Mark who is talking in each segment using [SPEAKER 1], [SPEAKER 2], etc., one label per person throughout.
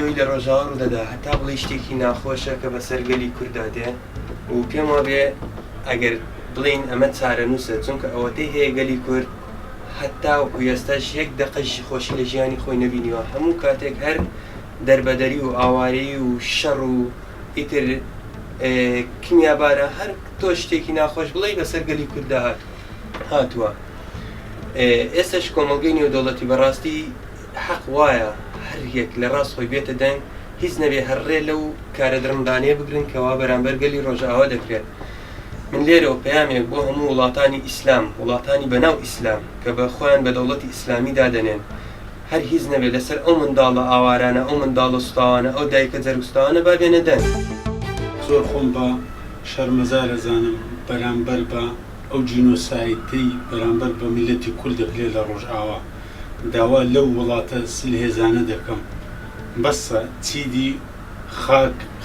[SPEAKER 1] ئەوەی لە ڕۆژاوە ڕوودەدا هەتا بڵێ شتێکی ناخۆشە کە بەسەر گەلی کووردا دێ و پێم وابێ ئەگەر بڵین ئەمە چارەنووسە چونکە ئەوەتەی هەیە گەلی کورد هەتا وەکو ئێستاش یەک دەقەشی خۆشی لە ژیانی خۆی نەبینیوە هەموو کاتێک هەر دەربەدەری و ئاوارەی و شەڕ و ئیتر کیمیابارە هەر تۆ شتێکی ناخۆش بڵێ بەسەر گەلی کووردا هاتووە. ئێستاش کۆمەڵگەی نێودەوڵەتی بەڕاستی حەق وایە هەر یەک لە ڕاست خۆی بێتە دەنگ هیچ نەبێ هەرڕێ لەو کارە درەمدانەیە بگرن کەوا بەرامبەر گەلی ڕۆژاوا دەکرێت. من لێرەوە پەیامێک بۆ هەموو وڵاتانی ئیسلام وڵاتانی بەناو ئیسلام کە بە خۆیان بە دەوڵەتی ئیسلامی دادەنێن هەر هیچ نەبێت لەسەر ئەو منداڵە ئاوارانە ئەو منداڵە سوتاوانە ئەو دایکە جەرگستاوانە با بێنە دەنگ.
[SPEAKER 2] زۆر خۆم بە شەرمەزار ئەزانم بەرامبەر بە ئەو جینۆسایدەی بەرامبەر بە میلەتی کورد دەکرێت لە ڕۆژئاوا داوا لەو وڵاتە سلهێزانە دەکەم بەسە چیدی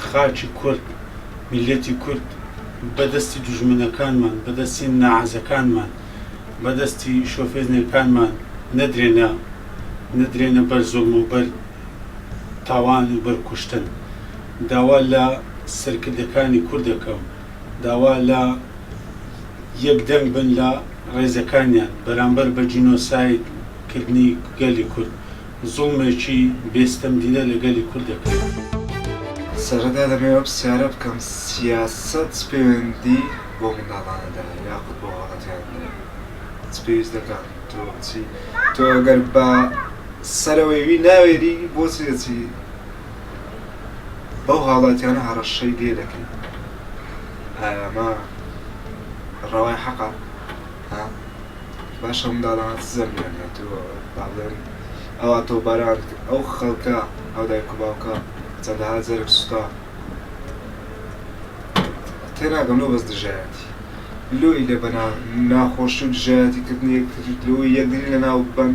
[SPEAKER 2] خاکی کورد میلەتی کورد بەدەستی دوژمنەکانمان بەدەستی ناعەزەکانمان بەدەستی شۆفێرنەکانمان نەدرێنە بەر زوڵم و بەر تاوان و بەر کوشتن. داوا لە سەرکردەکانی کورد دەکەم داوا لە یەکدەنگ بن لە ڕێزەکانیان بەرامبەر بە جینۆسایدکردنی گەلی کورد زوڵمێکی بێستەمدینە لە گەلی کورد دەکەم.
[SPEAKER 3] سەرەتا دەمەوێت پرسیارە بکەم سیاسەت پەیوەندی بۆ منداڵانەدا یاخود بۆ هاوڵاتیاندا چ پێویست دەکات تۆ ئەگەر بە سەرەوەیوی ناوێری بۆچی دەچی بەو هاوڵاتیانە هەڕەشەی لێ دەکەی ئایا ئەمە ڕەوای حەقە باشە منداڵانە زەمیان هاتووە با بڵێن ئەوە تۆ باران ئەو خەڵکە ئەو دایک و باوکە چەندەها جەرگ سوتا تێناگەم لەو بەس دژایەتی لۆی لە بەنا ناخۆشی و دژایەتیکردنی یەکتری لەوەی یەکدری لە ناو بن